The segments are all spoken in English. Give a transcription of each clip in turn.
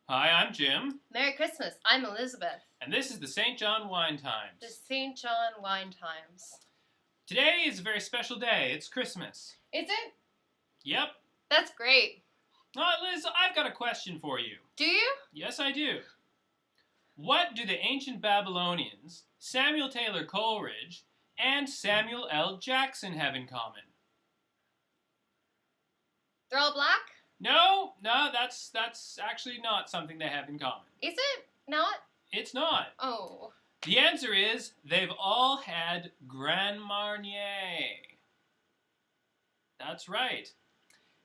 Hi, I'm Jim. Merry Christmas. I'm Elizabeth. And this is the St. John Wine Times. The St. John Wine Times. Today is a very special day. It's Christmas. Is it? Yep. That's great. Liz, I've got a question for you. Do you? Yes, I do. What do the ancient Babylonians, Samuel Taylor Coleridge, and Samuel L. Jackson have in common? They're all black? No, that's actually not something they have in common. Is it not? It's not. Oh. The answer is they've all had Grand Marnier. That's right.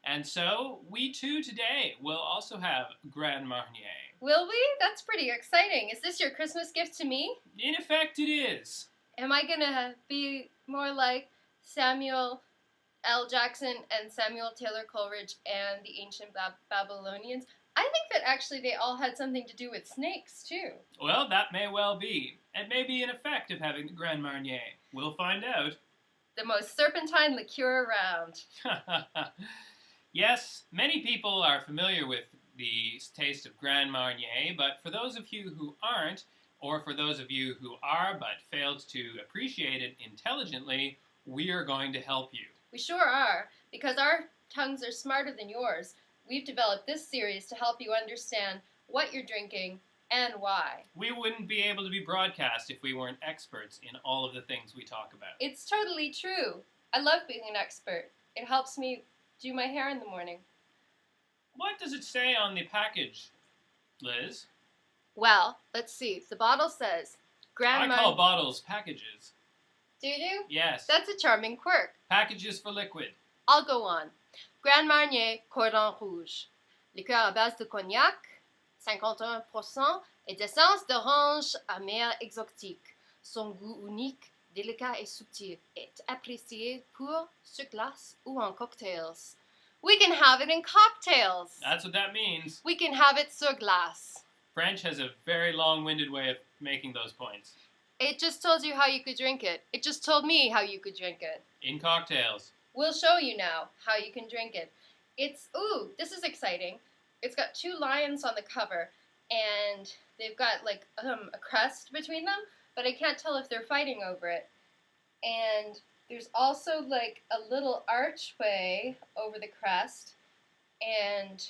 And so we too today will also have Grand Marnier. Will we? That's pretty exciting. Is this your Christmas gift to me? In effect, it is. Am I gonna be more like Samuel L. Jackson and Samuel Taylor Coleridge and the ancient Babylonians? I think that actually they all had something to do with snakes, too. Well, that may well be. It may be an effect of having the Grand Marnier. We'll find out. The most serpentine liqueur around. Yes, many people are familiar with the taste of Grand Marnier, but for those of you who aren't, or for those of you who are but failed to appreciate it intelligently, we are going to help you. We sure are, because our tongues are smarter than yours. We've developed this series to help you understand what you're drinking and why. We wouldn't be able to be broadcast if we weren't experts in all of the things we talk about. It's totally true. I love being an expert. It helps me do my hair in the morning. What does it say on the package, Liz? Well, let's see. The bottle says Grand I call bottles packages. Do you? Yes. That's a charming quirk. Packages for liquid. I'll go on. Grand Marnier Cordon Rouge. Liqueur à base de cognac, 51%, et d'essence d'orange amère exotique. Son goût unique, délicat et subtil est apprécié pour sur glace ou en cocktails. We can have it in cocktails. That's what that means. We can have it sur glace. French has a very long-winded way of making those points. It just told you how you could drink it. It just told me how you could drink it. In cocktails. We'll show you now how you can drink it. This is exciting. It's got two lions on the cover, and they've got like a crest between them, but I can't tell if they're fighting over it. And there's also like a little archway over the crest, and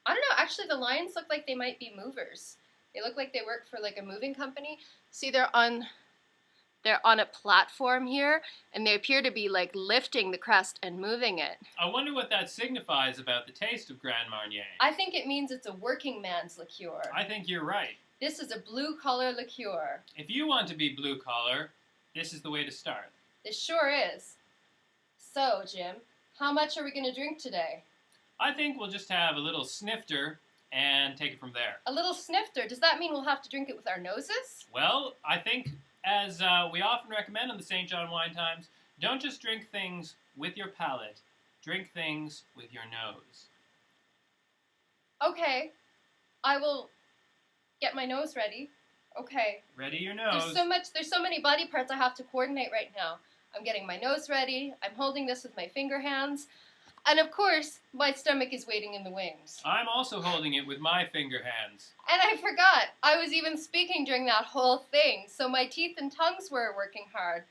I don't know, actually the lions look like they might be movers. They look like they work for like a moving company. See, they're on a platform here, and they appear to be like lifting the crest and moving it. I wonder what that signifies about the taste of Grand Marnier. I think it means it's a working man's liqueur. I think you're right. This is a blue-collar liqueur. If you want to be blue-collar, this is the way to start. This sure is. So, Jim, how much are we going to drink today? I think we'll just have a little snifter and take it from there. A little snifter? Does that mean we'll have to drink it with our noses? Well, I think, as we often recommend on the St. John Wine Times, don't just drink things with your palate. Drink things with your nose. Okay. I will get my nose ready. Okay. Ready your nose. There's so many body parts I have to coordinate right now. I'm getting my nose ready. I'm holding this with my finger hands. And of course, my stomach is waiting in the wings. I'm also holding it with my finger hands. And I forgot, I was even speaking during that whole thing, so my teeth and tongues were working hard.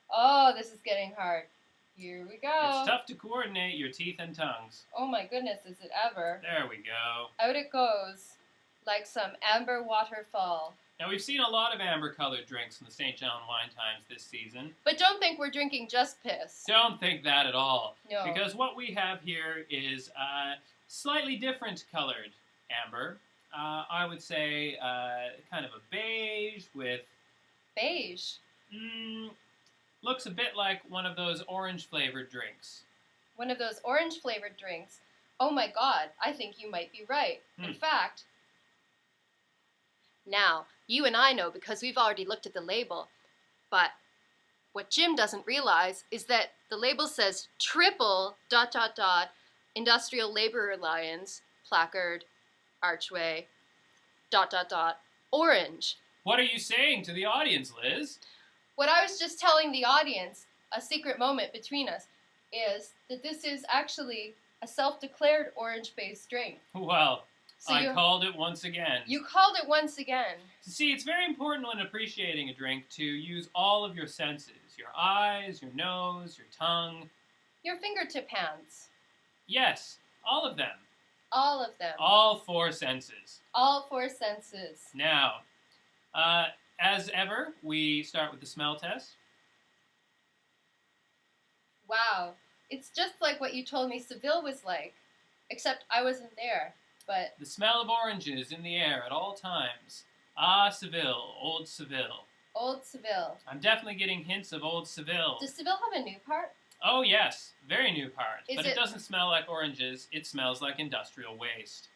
Oh, this is getting hard. Here we go. It's tough to coordinate your teeth and tongues. Oh my goodness, is it ever? There we go. Out it goes, like some amber waterfall. Now, we've seen a lot of amber-colored drinks in the St. John Wine Times this season. But don't think we're drinking just piss. Don't think that at all. No. Because what we have here is slightly different colored amber. I would say kind of a beige with... Beige? Looks a bit like one of those orange-flavored drinks. One of those orange-flavored drinks? Oh my God, I think you might be right. In fact... Now, you and I know because we've already looked at the label, but what Jim doesn't realize is that the label says triple ... Industrial Labor Alliance, placard, archway, ... orange. What are you saying to the audience, Liz? What I was just telling the audience a secret moment between us is that this is actually a self-declared orange-based drink. Well, So I called it once again. You called it once again. See, it's very important when appreciating a drink to use all of your senses. Your eyes, your nose, your tongue. Your fingertip hands. Yes, all of them. All of them. All 4 senses. All 4 senses. Now, as ever, we start with the smell test. Wow. It's just like what you told me Seville was like, except I wasn't there, but... The smell of oranges in the air at all times. Ah, Seville, old Seville. Old Seville. I'm definitely getting hints of old Seville. Does Seville have a new part? Oh, yes. Very new part. Is But it doesn't smell like oranges. It smells like industrial waste.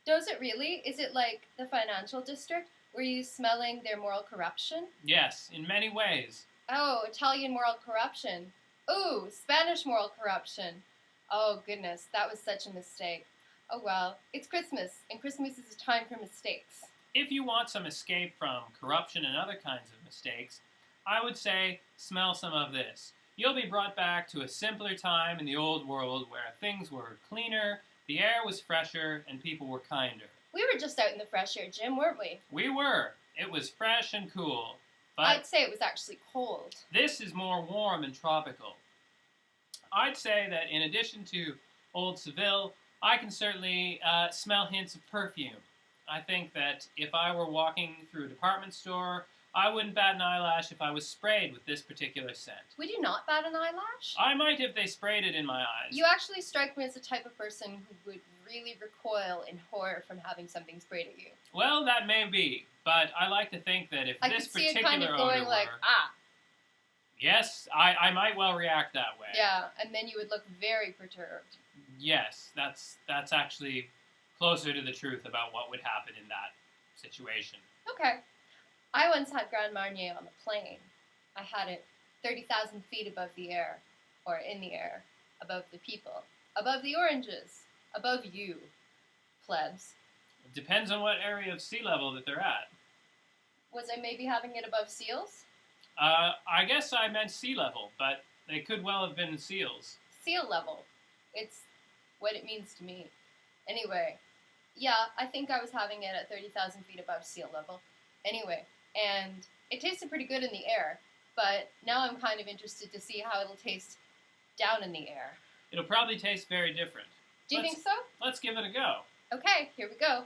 Does it really? Is it like the financial district? Were you smelling their moral corruption? Yes, in many ways. Oh, Italian moral corruption. Ooh, Spanish moral corruption. Oh, goodness, that was such a mistake. Oh, well, it's Christmas, and Christmas is a time for mistakes. If you want some escape from corruption and other kinds of mistakes, I would say smell some of this. You'll be brought back to a simpler time in the old world where things were cleaner, the air was fresher, and people were kinder. We were just out in the fresh air, Jim, weren't we? We were. It was fresh and cool. But I'd say it was actually cold. this is more warm and tropical. I'd say that in addition to Old Seville, I can certainly smell hints of perfume. I think that if I were walking through a department store, I wouldn't bat an eyelash if I was sprayed with this particular scent. Would you not bat an eyelash? I might if they sprayed it in my eyes. You actually strike me as the type of person who would really recoil in horror from having something sprayed at you. Well, that may be, but I like to think that if I this could see it particular kind of odor going like, were, ah. yes, I might well react that way. Yeah, and then you would look very perturbed. Yes, that's actually closer to the truth about what would happen in that situation. Okay. I once had Grand Marnier on a plane. I had it 30,000 feet above the air, or in the air, above the people, above the oranges, above you, plebs. It depends on what area of sea level that they're at. Was I maybe having it above seals? I guess I meant sea level, but they could well have been seals. Seal level. It's what it means to me. Anyway, yeah, I think I was having it at 30,000 feet above sea level. Anyway, and it tasted pretty good in the air, but now I'm kind of interested to see how it'll taste down in the air. It'll probably taste very different. Do you think so? Let's give it a go. Okay, here we go.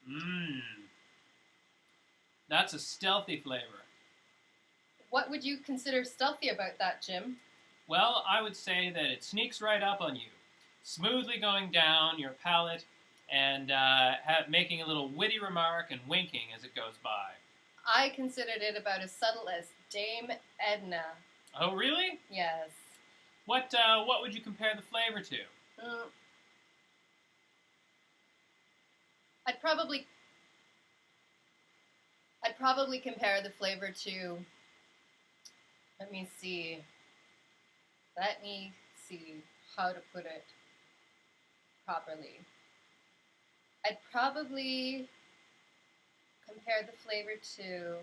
Mmm. That's a stealthy flavor. What would you consider stealthy about that, Jim? Well, I would say that it sneaks right up on you, smoothly going down your palate and making a little witty remark and winking as it goes by. I considered it about as subtle as Dame Edna. Oh, really? Yes. What would you compare the flavor to? I'd probably compare the flavor to, let me see how to put it properly. I'd probably compare the flavor to,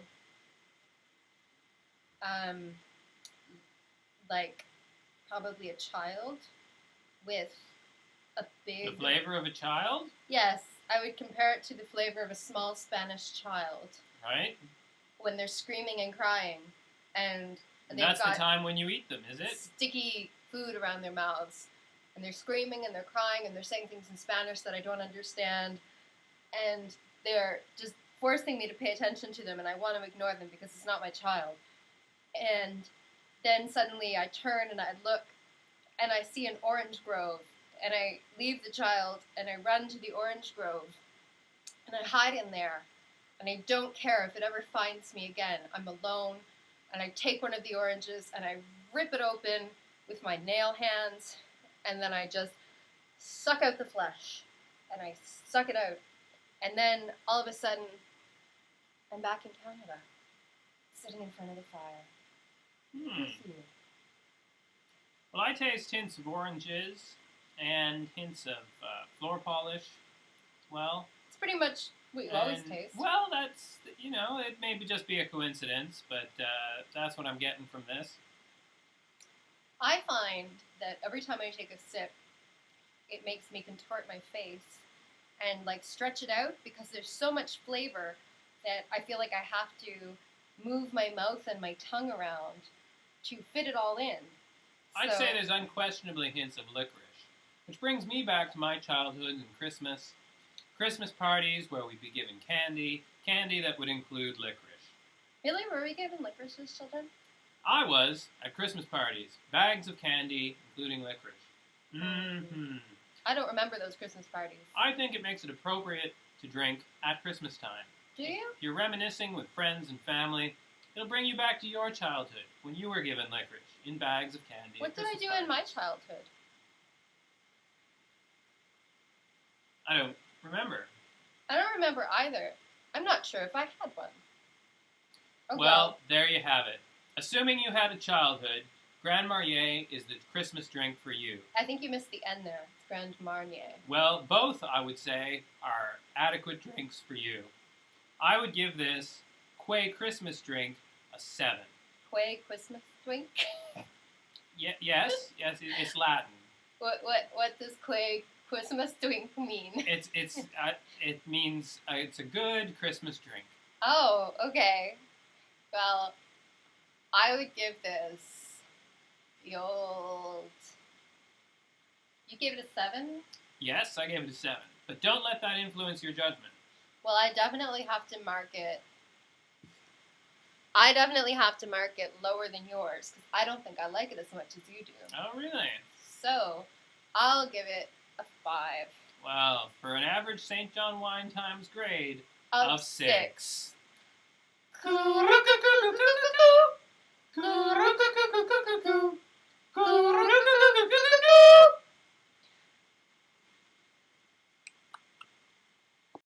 like, probably a child with a big... The flavor of a child? Yes, I would compare it to the flavor of a small Spanish child. Right? When they're screaming and crying, and they've That's got the time when you eat them, is it? sticky food around their mouths, and they're screaming and they're crying and they're saying things in Spanish that I don't understand, and they're just forcing me to pay attention to them, and I want to ignore them because it's not my child. And then suddenly I turn and I look, and I see an orange grove, and I leave the child and I run to the orange grove, and I hide in there. And I don't care if it ever finds me again. I'm alone, and I take one of the oranges, and I rip it open with my nail hands, and then I just suck out the flesh, and I suck it out. And then, all of a sudden, I'm back in Canada, sitting in front of the fire. Well, I taste hints of oranges and hints of floor polish as well. It's pretty much What you always And, taste. well, that's, it may just be a coincidence, but that's what I'm getting from this. I find that every time I take a sip, it makes me contort my face and like stretch it out because there's so much flavor that I feel like I have to move my mouth and my tongue around to fit it all in. I'd So- say there's unquestionably hints of licorice, which brings me back to my childhood and Christmas. Christmas parties where we'd be given candy that would include licorice. Really? Were we given licorice as children? I was at Christmas parties, bags of candy, including licorice. Mm-hmm. I don't remember those Christmas parties. I think it makes it appropriate to drink at Christmas time. Do you? If you're reminiscing with friends and family, it'll bring you back to your childhood when you were given licorice in bags of candy. What did I do in my childhood? I don't remember. I don't remember either. I'm not sure if I had one. Oh, Well, there you have it. Assuming you had a childhood, Grand Marnier is the Christmas drink for you. I think you missed the N there. It's Grand Marnier. Well, both, I would say, are adequate drinks for you. I would give this Quay Christmas drink a 7. Quay Christmas drink. Yes, it's Latin. What does Quay Christmas drink mean? It means it's a good Christmas drink. Oh, okay. Well, I would give this the old. You gave it a 7? Yes, I gave it a 7. But don't let that influence your judgment. Well, I definitely have to mark it. I definitely have to mark it lower than yours because I don't think I like it as much as you do. Oh, really? So, I'll give it a 5 Well, for an average St. John Wine Times grade of of 6. Cool.